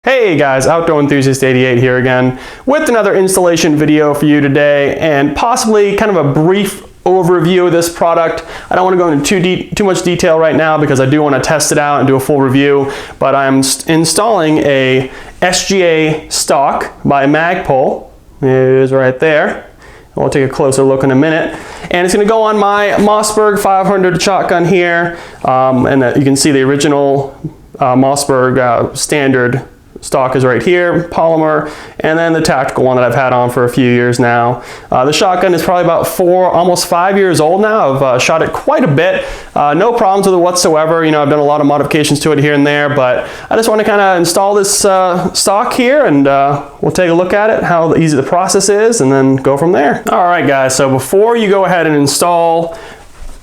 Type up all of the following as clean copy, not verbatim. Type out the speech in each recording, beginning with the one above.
Hey guys, Outdoor Enthusiast 88 here again with another installation video for you today, and possibly kind of a brief overview of this product. I don't want to go into too much detail right now because I do want to test it out and do a full review, but I'm installing a SGA Stock by Magpul. It is right there. We'll take a closer look in a minute. And it's going to go on my Mossberg 500 shotgun here, and you can see the original Mossberg standard stock is right here, polymer, and then the tactical one that I've had on for a few years now. The shotgun is probably about almost 5 years old now. I've shot it quite a bit. No problems with it whatsoever. You know, I've done a lot of modifications to it here and there, but I just want to kind of install this stock here, and we'll take a look at it, how easy the process is, and then go from there. All right, guys, so before you go ahead and install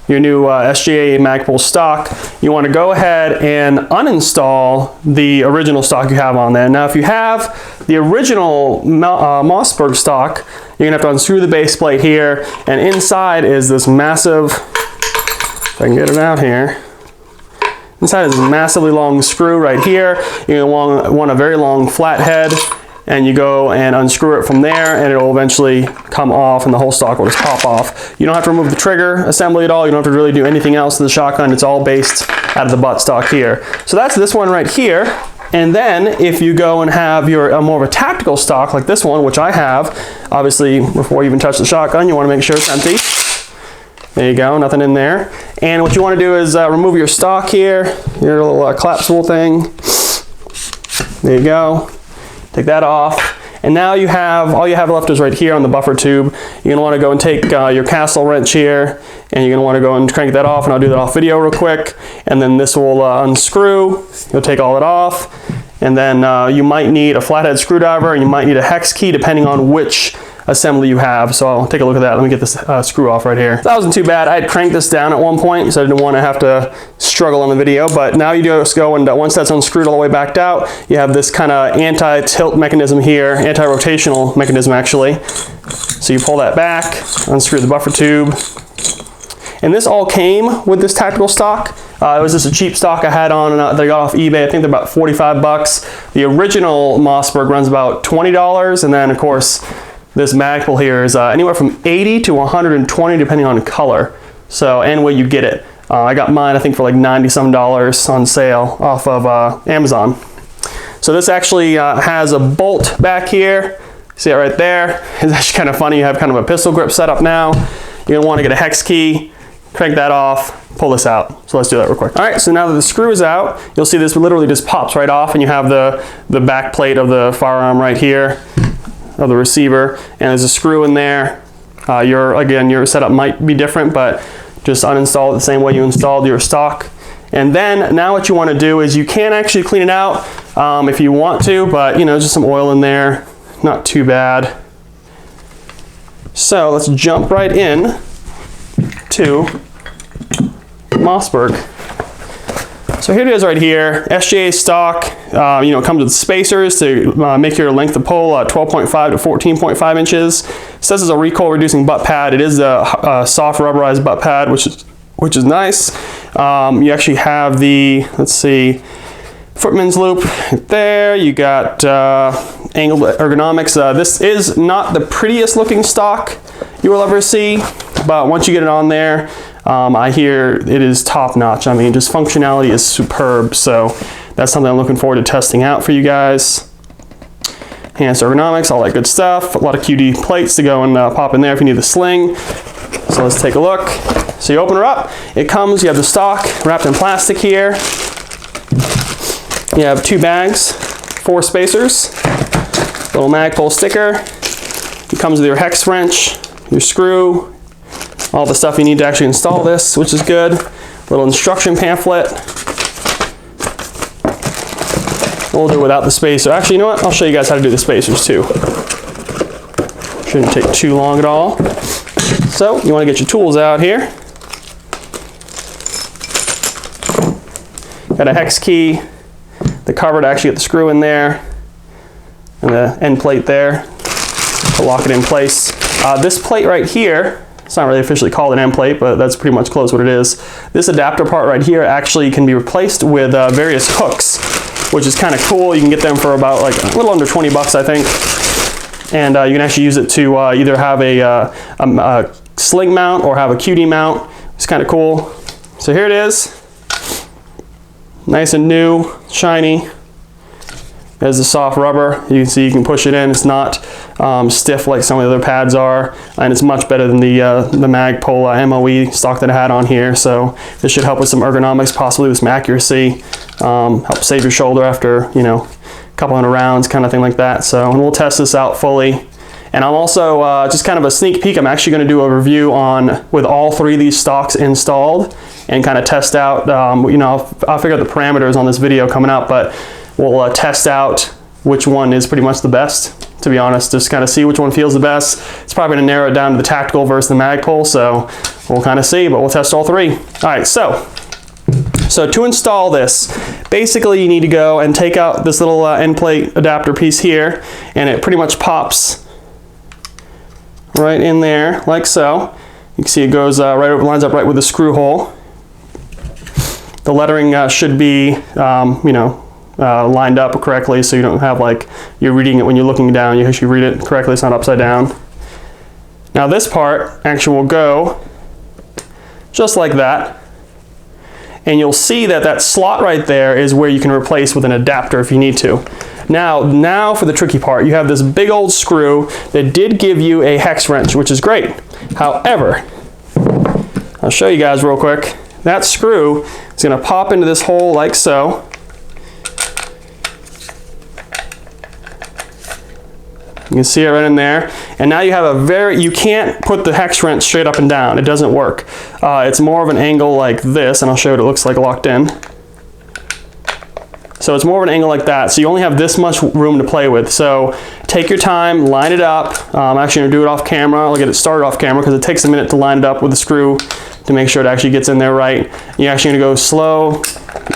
your new SGA Magpul stock, you want to go ahead and uninstall the original stock you have on there. Now, if you have the original Mossberg stock, you're going to have to unscrew the base plate here, and inside is this massive, if I can get it out here, inside is this massively long screw right here. You're going to want a very long flat head, and you go and unscrew it from there, and it will eventually come off and the whole stock will just pop off. You don't have to remove the trigger assembly at all. You don't have to really do anything else to the shotgun. It's all based out of the butt stock here. So that's this one right here. And then if you go and have your more of a tactical stock like this one, which I have, obviously before you even touch the shotgun, you want to make sure it's empty. There you go, nothing in there. And what you want to do is remove your stock here, your little collapsible thing. There you go. Take that off, and now you have, all you have left is right here on the buffer tube. You're going to want to go and take your castle wrench here, and you're going to want to go and crank that off, and I'll do that off video real quick, and then this will unscrew. You'll take all it off, and then you might need a flathead screwdriver, and you might need a hex key depending on which assembly you have. So I'll take a look at that. Let me get this screw off right here. That wasn't too bad. I had cranked this down at one point, so I didn't want to have to struggle on the video, but now you just go and once that's unscrewed all the way backed out, you have this kind of anti-tilt mechanism here, anti-rotational mechanism actually. So you pull that back, unscrew the buffer tube, and this all came with this tactical stock. It was just a cheap stock I had on, and they got off eBay. I think they're about 45 bucks. The original Mossberg runs about $20, and then of course this Magpul here is anywhere from 80 to 120 depending on color. So, and where you get it. I got mine I think for like 90 some dollars on sale off of Amazon. So this actually has a bolt back here. See it right there? It's actually kind of funny. You have kind of a pistol grip setup now. You're going to want to get a hex key, crank that off, pull this out. So let's do that real quick. All right, so now that the screw is out, you'll see this literally just pops right off, and you have the back plate of the firearm right here, of the receiver, and there's a screw in there. Your setup might be different, but just uninstall it the same way you installed your stock. And then now what you want to do is you can actually clean it out if you want to, but you know, just some oil in there, not too bad. So let's jump right in to Mossberg. So here it is right here, SGA stock. You know, it comes with spacers to make your length of pull 12.5 to 14.5 inches. It says it's a recoil reducing butt pad. It is a soft rubberized butt pad, which is nice. You actually have the, let's see, footman's loop right there. You got angled ergonomics. This is not the prettiest looking stock you will ever see, but once you get it on there, I hear it is top notch. I mean, just functionality is superb. So that's something I'm looking forward to testing out for you guys. Enhanced ergonomics, all that good stuff. A lot of QD plates to go and pop in there if you need the sling. So let's take a look. So you open her up. It comes, you have the stock wrapped in plastic here. You have 2 bags, 4 spacers, little Magpul sticker. It comes with your hex wrench, your screw, all the stuff you need to actually install this, which is good. Little instruction pamphlet. We'll do it without the spacer. Actually, you know what? I'll show you guys how to do the spacers too. Shouldn't take too long at all. So you want to get your tools out here. Got a hex key, the cover to actually get the screw in there, and the end plate there to lock it in place. This plate right here, it's not really officially called an end plate, but that's pretty much close what it is. This adapter part right here actually can be replaced with various hooks. which is kind of cool. You can get them for about like a little under 20 bucks, I think. And you can actually use it to either have a sling mount or have a QD mount. It's kind of cool. So here it is. Nice and new, shiny. There's the soft rubber. You can see you can push it in. It's not stiff like some of the other pads are, and it's much better than the Magpul MOE stock that I had on here. So this should help with some ergonomics, possibly with some accuracy, help save your shoulder after, you know, a couple hundred rounds, kind of thing like that. So, and we'll test this out fully. And I'm also, just kind of a sneak peek, I'm actually going to do a review on with all three of these stocks installed and kind of test out, you know, I'll figure out the parameters on this video coming up, but we'll test out which one is pretty much the best, to be honest, just kind of see which one feels the best. It's probably going to narrow it down to the tactical versus the Magpul, so we'll kind of see, but we'll test all three. All right, so to install this, basically you need to go and take out this little end plate adapter piece here, and it pretty much pops right in there, like so. You can see it goes right over, lines up right with the screw hole. The lettering should be, you know, lined up correctly, so you don't have like you're reading it when you're looking down. You actually read it correctly, it's not upside down. Now this part actually will go just like that, and you'll see that that slot right there is where you can replace with an adapter if you need to. Now for the tricky part, you have this big old screw that did give you a hex wrench, which is great. However, I'll show you guys real quick. That screw is going to pop into this hole like so. You can see it right in there. And now you have you can't put the hex wrench straight up and down. It doesn't work. It's more of an angle like this, and I'll show you what it looks like locked in. So it's more of an angle like that. So you only have this much room to play with. So take your time, line it up. I'm actually gonna do it off camera. I'll get it started off camera because it takes a minute to line it up with the screw to make sure it actually gets in there right. You're actually gonna go slow,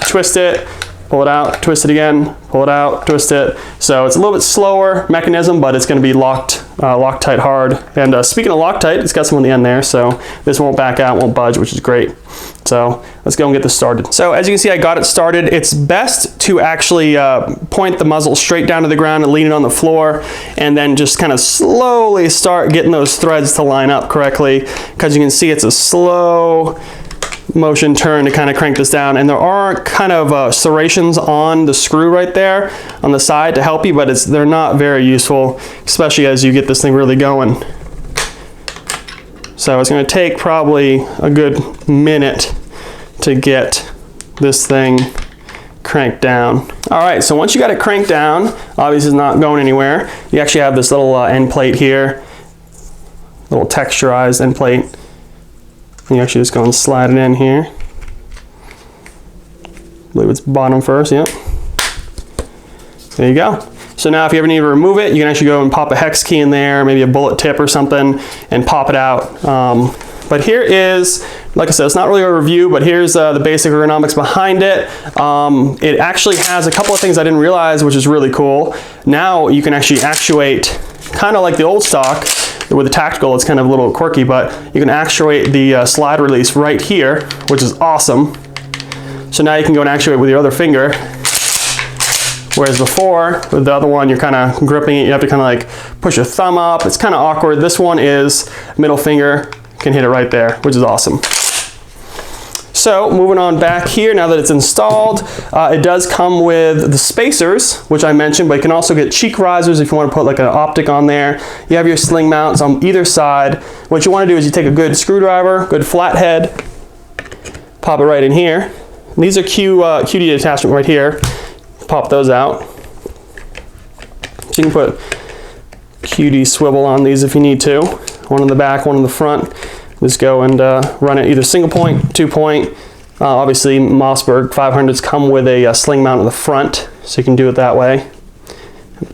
twist it, pull it out, twist it again, pull it out, twist it. So it's a little bit slower mechanism, but it's gonna be locked tight hard. And speaking of Loctite, it's got some on the end there, so this won't back out, won't budge, which is great. So let's go and get this started. So as you can see, I got it started. It's best to actually point the muzzle straight down to the ground and lean it on the floor, and then just kind of slowly start getting those threads to line up correctly, because you can see it's a slow motion turn to kind of crank this down, and there are kind of serrations on the screw right there on the side to help you, but they're not very useful, especially as you get this thing really going. So it's going to take probably a good minute to get this thing cranked down. All right, so once you got it cranked down, obviously it's not going anywhere. You actually have this little end plate here, little texturized end plate. You actually just go and slide it in here. I believe it's bottom first, yep. There you go. So now if you ever need to remove it, you can actually go and pop a hex key in there, maybe a bullet tip or something, and pop it out. But here is, like I said, it's not really a review, but here's the basic ergonomics behind it. It actually has a couple of things I didn't realize, which is really cool. Now you can actually actuate, kind of like the old stock, with the tactical, it's kind of a little quirky, but you can actuate the slide release right here, which is awesome. So now you can go and actuate with your other finger. Whereas before, with the other one, you're kind of gripping it, you have to kind of like push your thumb up. It's kind of awkward. This one is middle finger, can hit it right there, which is awesome. So moving on back here, now that it's installed, it does come with the spacers, which I mentioned, but you can also get cheek risers if you want to put like an optic on there. You have your sling mounts on either side. What you want to do is you take a good screwdriver, good flathead, pop it right in here. And these are QD attachment right here. Pop those out. So you can put QD swivel on these if you need to. One in the back, one in the front. Just go and run it either single point, 2 point. Obviously Mossberg 500s come with a sling mount in the front, so you can do it that way.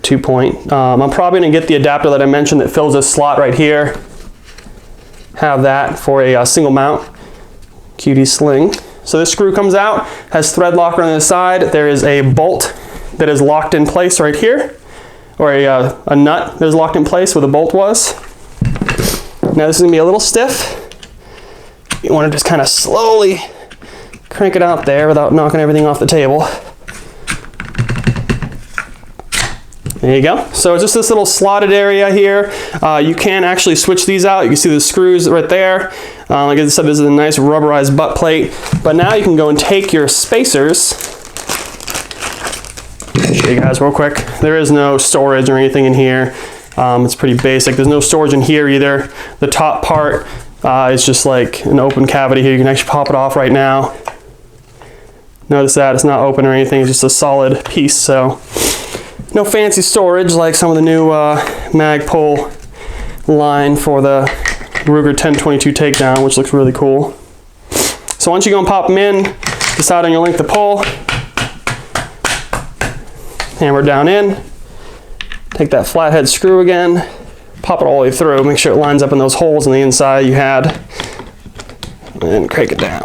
2 point. I'm probably going to get the adapter that I mentioned that fills this slot right here. Have that for a single mount QD sling. So this screw comes out, has thread locker on the side. There is a bolt that is locked in place right here, or a nut that is locked in place where the bolt was. Now this is gonna be a little stiff. You wanna just kind of slowly crank it out there without knocking everything off the table. There you go. So it's just this little slotted area here. You can actually switch these out. You can see the screws right there. Like I said, this is a nice rubberized butt plate. But now you can go and take your spacers. I'll show you guys real quick. There is no storage or anything in here. It's pretty basic. There's no storage in here either. The top part is just like an open cavity here. You can actually pop it off right now. Notice that it's not open or anything. It's just a solid piece. So no fancy storage like some of the new Magpul line for the Ruger 1022 takedown, which looks really cool. So once you go and pop them in, decide on your length of pull, hammer down in, take that flathead screw again, pop it all the way through, make sure it lines up in those holes on the inside you had, and crank it down.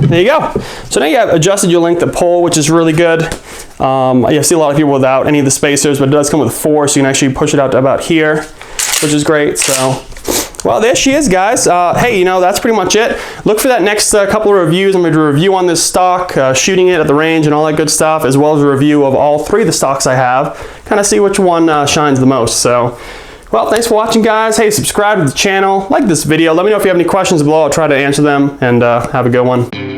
There you go. So now you have adjusted your length of pull, which is really good. I see a lot of people without any of the spacers, but it does come with 4, so you can actually push it out to about here, which is great. So, well, there she is, guys. Hey, you know, that's pretty much it. Look for that next couple of reviews. I'm going to do a review on this stock, shooting it at the range and all that good stuff, as well as a review of all 3 of the stocks I have. Kind of see which one shines the most. So, well, thanks for watching, guys. Hey, subscribe to the channel, like this video. Let me know if you have any questions below. I'll try to answer them, and have a good one.